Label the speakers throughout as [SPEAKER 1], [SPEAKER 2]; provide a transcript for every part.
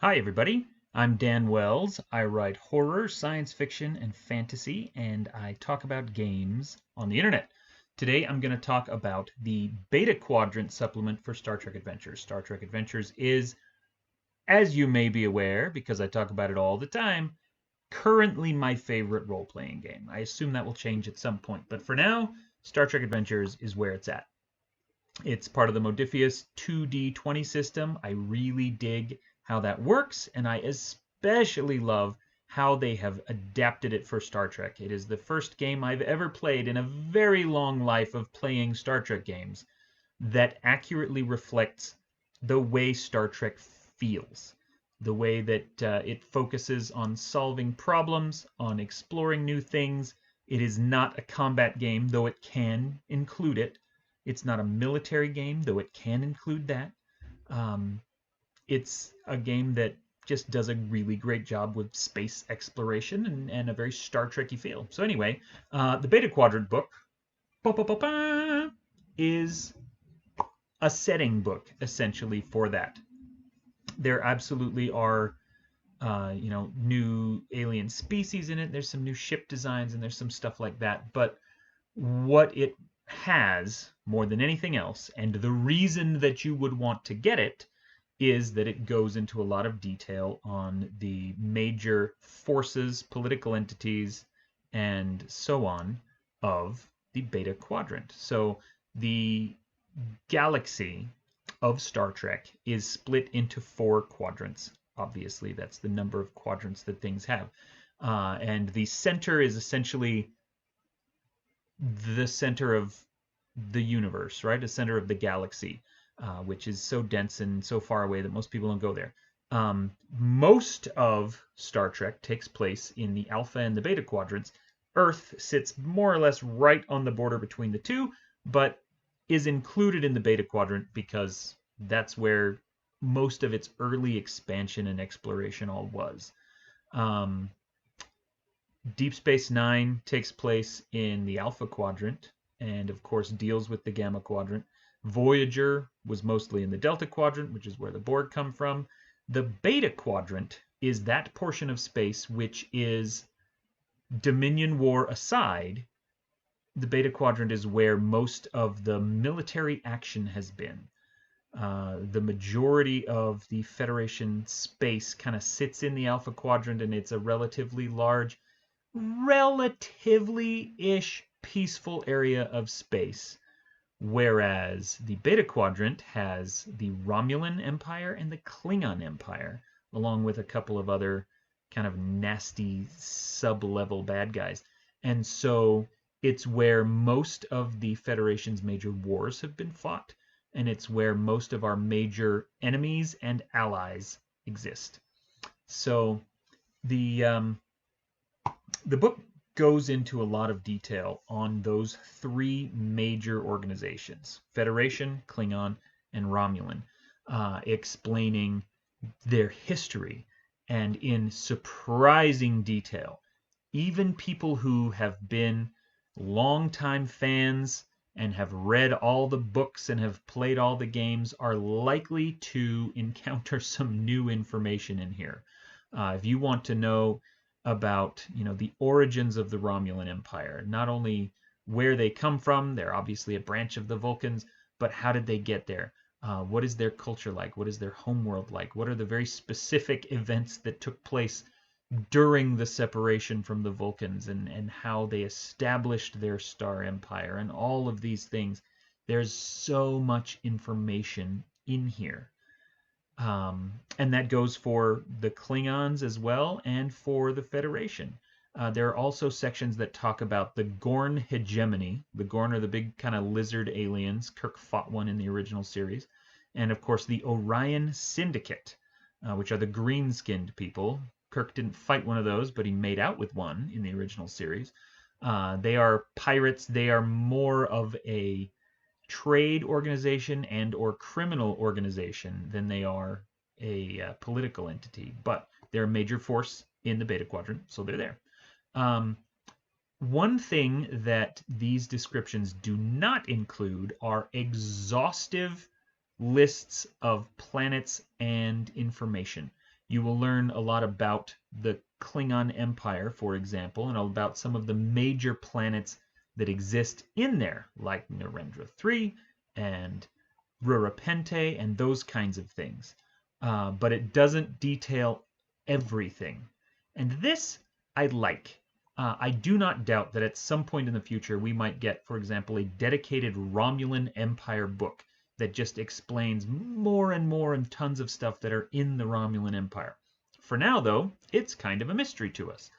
[SPEAKER 1] Hi, everybody. I'm Dan Wells. I write horror, science fiction, and fantasy, and I talk about games on the internet. Today, I'm going to talk about the Beta Quadrant supplement for Star Trek Adventures. Star Trek Adventures is, as you may be aware, because I talk about it all the time, currently my favorite role playing game. I assume that will change at some point, but for now, Star Trek Adventures is where it's at. It's part of the Modifius 2D20 system. I really dig how that works, and I especially love how they have adapted it for Star Trek. It is the first game I've ever played in a very long life of playing Star Trek games that accurately reflects the way Star Trek feels, the way that it focuses on solving problems, on exploring new things. It is not a combat game, though it can include it. It's not a military game, though it can include that. Um, it's a game that just does a really great job with space exploration and a very Star Trek-y feel. So anyway, the Beta Quadrant book is a setting book, essentially, for that. There absolutely are new alien species in it. There's some new ship designs and there's some stuff like that. But what it has more than anything else, and the reason that you would want to get it, is that it goes into a lot of detail on the major forces, political entities, and so on of the Beta Quadrant. So the galaxy of Star Trek is split into 4 quadrants. Obviously, that's the number of quadrants that things have. And the center is essentially the center of the universe, right? The center of the galaxy, which is so dense and so far away that most people don't go there. Most of Star Trek takes place in the Alpha and the Beta quadrants. Earth sits more or less right on the border between the two, but is included in the Beta quadrant because that's where most of its early expansion and exploration all was. Um, Deep Space Nine takes place in the Alpha Quadrant and, of course, deals with the Gamma Quadrant. Voyager was mostly in the Delta Quadrant, which is where the Borg come from. The Beta Quadrant is that portion of space which is, Dominion War aside, the Beta Quadrant is where most of the military action has been. The majority of the Federation space kind of sits in the Alpha Quadrant, and it's a relatively-ish peaceful area of space, whereas the Beta Quadrant has the Romulan Empire and the Klingon Empire, along with a couple of other kind of nasty sub-level bad guys. And so it's where most of the Federation's major wars have been fought, and it's where most of our major enemies and allies exist. So the the book goes into a lot of detail on those 3 major organizations, Federation, Klingon, and Romulan, explaining their history, and in surprising detail. Even people who have been longtime fans and have read all the books and have played all the games are likely to encounter some new information in here. If you want to know about the origins of the Romulan Empire, not only where they come from, they're obviously a branch of the Vulcans, but how did they get there? What is their culture like? What is their homeworld like? What are the very specific events that took place during the separation from the Vulcans, and how they established their star empire, and all of these things? There's so much information in here. And that goes for the Klingons as well, and for the Federation. There are also sections that talk about the Gorn hegemony. The Gorn are the big kind of lizard aliens. Kirk fought one in the original series. And of course, the Orion Syndicate, which are the green-skinned people. Kirk didn't fight one of those, but he made out with one in the original series. They are pirates. They are more of a trade organization and or criminal organization than they are a political entity, but they're a major force in the Beta Quadrant, so they're there. One thing that these descriptions do not include are exhaustive lists of planets and information. You will learn a lot about the Klingon Empire, for example, and about some of the major planets that exist in there, like Narendra 3 and Rurapente and those kinds of things. But it doesn't detail everything. And this I like. I do not doubt that at some point in the future we might get, for example, a dedicated Romulan Empire book that just explains more and more and tons of stuff that are in the Romulan Empire. For now, though, it's kind of a mystery to us.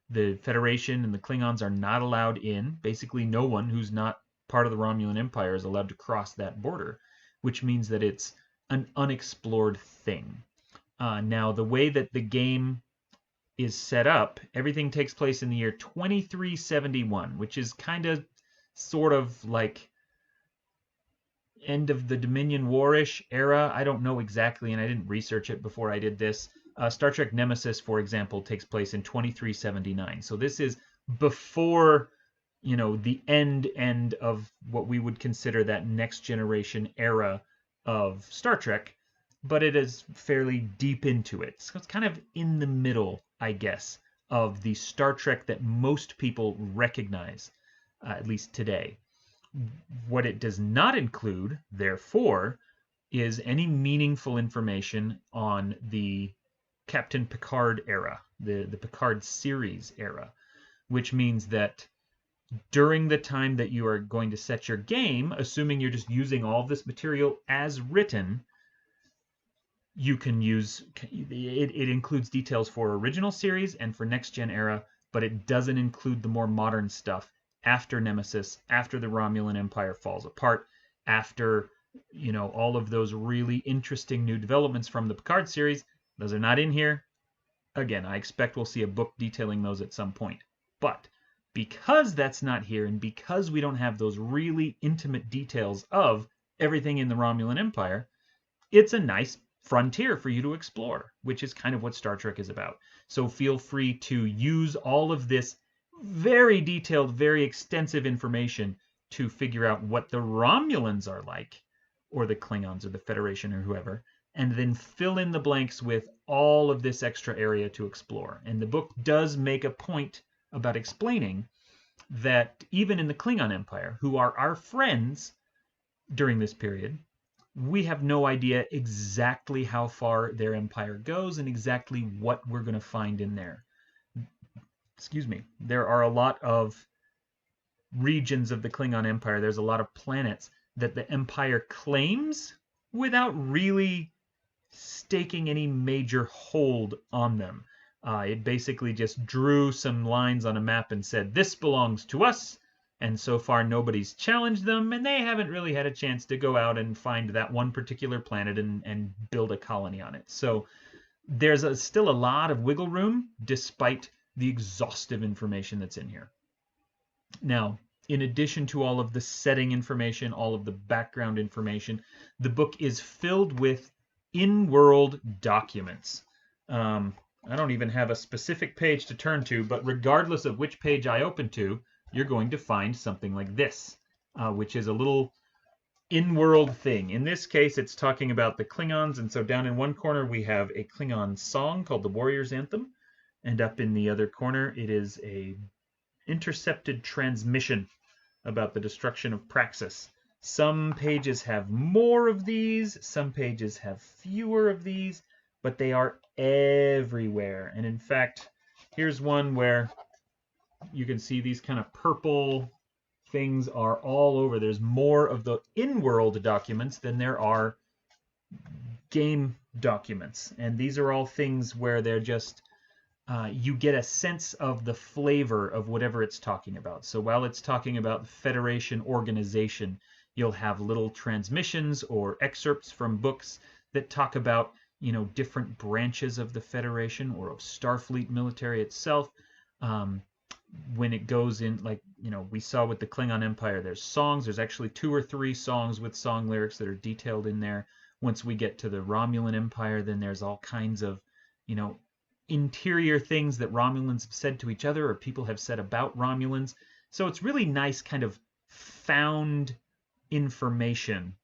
[SPEAKER 1] The Federation and the Klingons are not allowed in. Basically, no one who's not part of the Romulan Empire is allowed to cross that border, which means that it's an unexplored thing. Now, the way that the game is set up, everything takes place in the year 2371, which is kind of sort of like end of the Dominion War-ish era. I don't know exactly, and I didn't research it before I did this. Star Trek Nemesis, for example, takes place in 2379. So this is before, you know, the end of what we would consider that next generation era of Star Trek, but it is fairly deep into it. So it's kind of in the middle, I guess, of the Star Trek that most people recognize, at least today. What it does not include, therefore, is any meaningful information on the Captain Picard era, the Picard series era, which means that during the time that you are going to set your game, assuming you're just using all of this material as written, you can use it includes details for original series and for next gen era, but it doesn't include the more modern stuff after Nemesis, after the Romulan Empire falls apart, after, you know, all of those really interesting new developments from the Picard series. Those are not in here. Again, I expect we'll see a book detailing those at some point. But because that's not here, and because we don't have those really intimate details of everything in the Romulan Empire, it's a nice frontier for you to explore, which is kind of what Star Trek is about. So feel free to use all of this very detailed, very extensive information to figure out what the Romulans are like, or the Klingons, or the Federation, or whoever, and then fill in the blanks with all of this extra area to explore. And the book does make a point about explaining that even in the Klingon Empire, who are our friends during this period, we have no idea exactly how far their empire goes and exactly what we're going to find in there. Excuse me. There are a lot of regions of the Klingon Empire. There's a lot of planets that the Empire claims without really staking any major hold on them. It basically just drew some lines on a map and said, this belongs to us. And so far, nobody's challenged them, and they haven't really had a chance to go out and find that one particular planet and build a colony on it. So there's still a lot of wiggle room, despite the exhaustive information that's in here. Now, in addition to all of the setting information, all of the background information, the book is filled with in-world documents. I don't even have a specific page to turn to, but regardless of which page I open to, you're going to find something like this, which is a little in-world thing. In this case, it's talking about the Klingons, and so down in one corner we have a Klingon song called the Warrior's Anthem, and up in the other corner it is a intercepted transmission about the destruction of Praxis. Some pages have more of these, some pages have fewer of these, but they are everywhere. And in fact, here's one where you can see these kind of purple things are all over. There's more of the in-world documents than there are game documents. And these are all things where they're just, you get a sense of the flavor of whatever it's talking about. So while it's talking about the Federation organization, you'll have little transmissions or excerpts from books that talk about, you know, different branches of the Federation or of Starfleet military itself. When it goes in, like, you know, we saw with the Klingon Empire, there's songs. There's actually 2 or 3 songs with song lyrics that are detailed in there. Once we get to the Romulan Empire, then there's all kinds of, you know, interior things that Romulans have said to each other or people have said about Romulans. So it's really nice kind of found information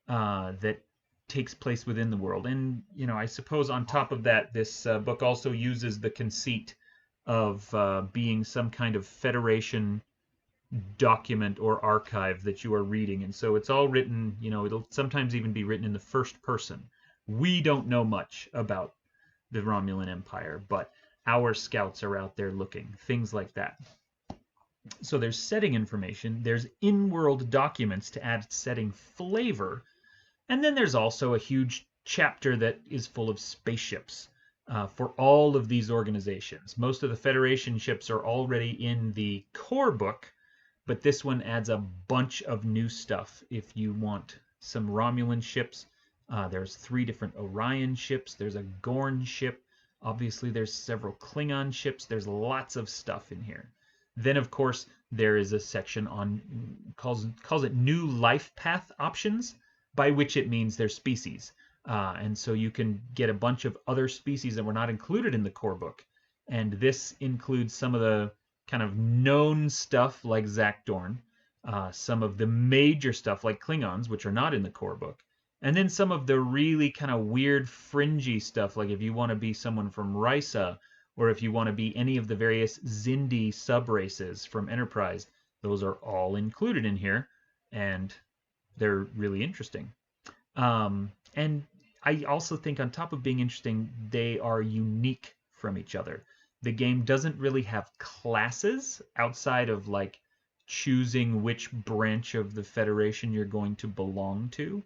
[SPEAKER 1] that takes place within the world. And, I suppose on top of that, this book also uses the conceit of being some kind of Federation document or archive that you are reading. And so it's all written, it'll sometimes even be written in the first person. We don't know much about the Romulan Empire, but our scouts are out there looking, things like that. So there's setting information, there's in-world documents to add setting flavor, and then there's also a huge chapter that is full of spaceships for all of these organizations. Most of the Federation ships are already in the core book, but this one adds a bunch of new stuff. If you want some Romulan ships, there's 3 different Orion ships, there's a Gorn ship, obviously there's several Klingon ships, there's lots of stuff in here. Then, of course, there is a section on, calls it new life path options, by which it means their species. And so you can get a bunch of other species that were not included in the core book. And this includes some of the kind of known stuff like Zakdorn, some of the major stuff like Klingons, which are not in the core book, and then some of the really kind of weird fringy stuff, like if you want to be someone from Risa, or if you want to be any of the various Xindi sub-races from Enterprise, those are all included in here, and they're really interesting. And I also think on top of being interesting, they are unique from each other. The game doesn't really have classes outside of like choosing which branch of the Federation you're going to belong to.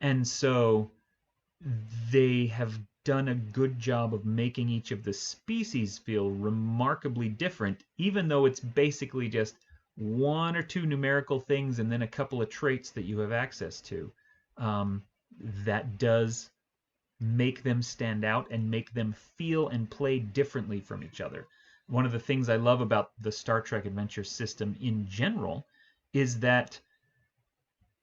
[SPEAKER 1] And so they have done a good job of making each of the species feel remarkably different, even though it's basically just 1 or 2 numerical things and then a couple of traits that you have access to. That does make them stand out and make them feel and play differently from each other. One of the things I love about the Star Trek Adventure system in general is that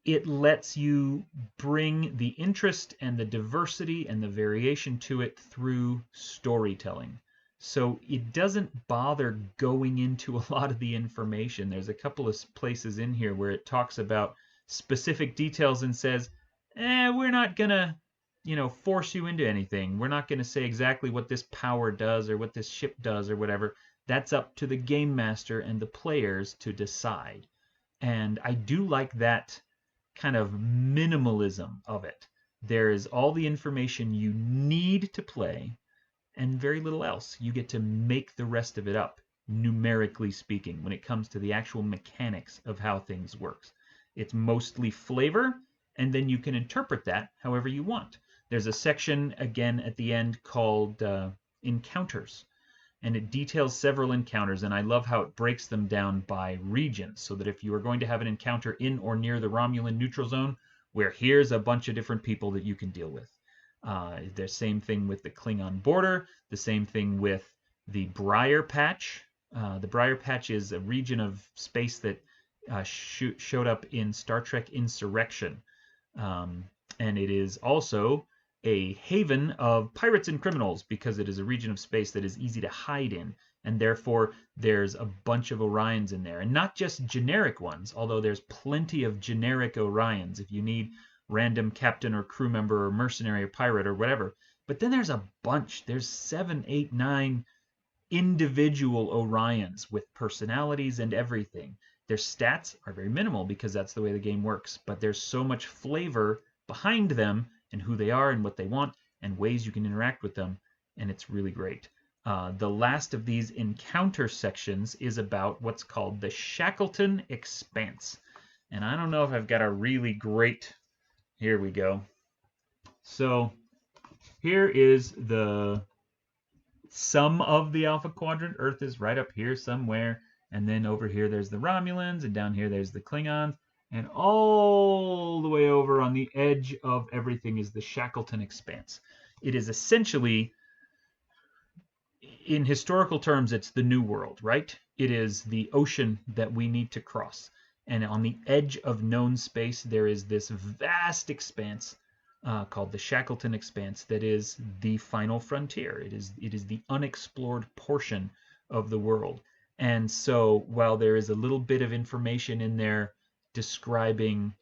[SPEAKER 1] it lets you bring the interest and the diversity and the variation to it through storytelling. So it doesn't bother going into a lot of the information. There's a couple of places in here where it talks about specific details and says, we're not going to, force you into anything. We're not going to say exactly what this power does or what this ship does or whatever. That's up to the game master and the players to decide. And I do like that kind of minimalism of it. There is all the information you need to play and very little else. You get to make the rest of it up, numerically speaking, when it comes to the actual mechanics of how things work. It's mostly flavor, and then you can interpret that however you want. There's a section, again, at the end called Encounters, and it details several encounters, and I love how it breaks them down by regions, so that if you are going to have an encounter in or near the Romulan neutral zone, where here's a bunch of different people that you can deal with. The same thing with the Klingon border, the same thing with the Briar Patch. The Briar Patch is a region of space that showed up in Star Trek Insurrection. And it is also a haven of pirates and criminals because it is a region of space that is easy to hide in, and therefore there's a bunch of Orions in there, and not just generic ones, although there's plenty of generic Orions if you need random captain or crew member or mercenary or pirate or whatever. But then there's a bunch. There's 7, 8, 9 individual Orions with personalities and everything. Their stats are very minimal because that's the way the game works, but there's so much flavor behind them and who they are and what they want and ways you can interact with them, and it's really great. The last of these encounter sections is about what's called the Shackleton Expanse. And I don't know if I've got a really great... Here we go. So here is the sum of the Alpha Quadrant. Earth is right up here somewhere. And then over here there's the Romulans, and down here there's the Klingons. And all the way over on the edge of everything is the Shackleton Expanse. It is essentially, in historical terms, it's the New World, right? It is the ocean that we need to cross. And on the edge of known space, there is this vast expanse called the Shackleton Expanse that is the final frontier. It is the unexplored portion of the world. And so while there is a little bit of information in there describing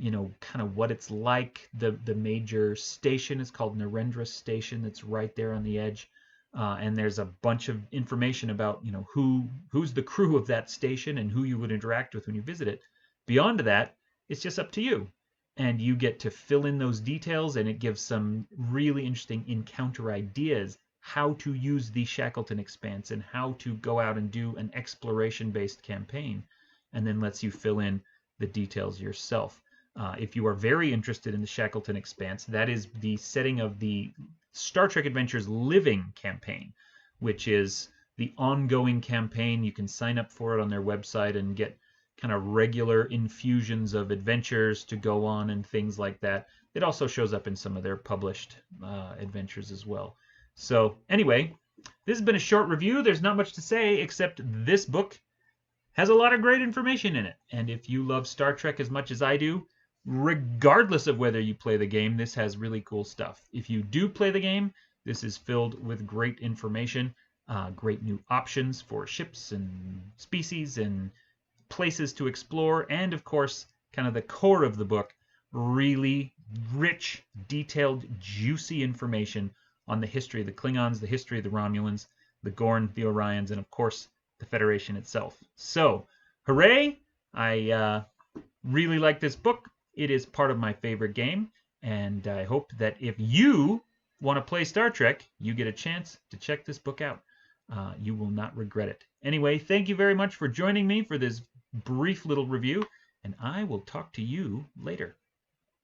[SPEAKER 1] kind of what it's like. The major station is called Narendra Station. That's right there on the edge. And there's a bunch of information about, who's the crew of that station and who you would interact with when you visit it. Beyond that, it's just up to you. And you get to fill in those details, and it gives some really interesting encounter ideas how to use the Shackleton Expanse and how to go out and do an exploration-based campaign, and then lets you fill in the details yourself. If you are very interested in the Shackleton Expanse, that is the setting of the Star Trek Adventures Living campaign, which is the ongoing campaign. You can sign up for it on their website and get kind of regular infusions of adventures to go on and things like that. It also shows up in some of their published adventures as well. So anyway, this has been a short review. There's not much to say except this book has a lot of great information in it. And if you love Star Trek as much as I do, regardless of whether you play the game, this has really cool stuff. If you do play the game, this is filled with great information, great new options for ships and species and places to explore, and of course, kind of the core of the book, really rich, detailed, juicy information on the history of the Klingons, the history of the Romulans, the Gorn, the Orions, and of course, the Federation itself. So, hooray! I really like this book. It is part of my favorite game, and I hope that if you want to play Star Trek, you get a chance to check this book out. You will not regret it. Anyway, thank you very much for joining me for this brief little review, and I will talk to you later.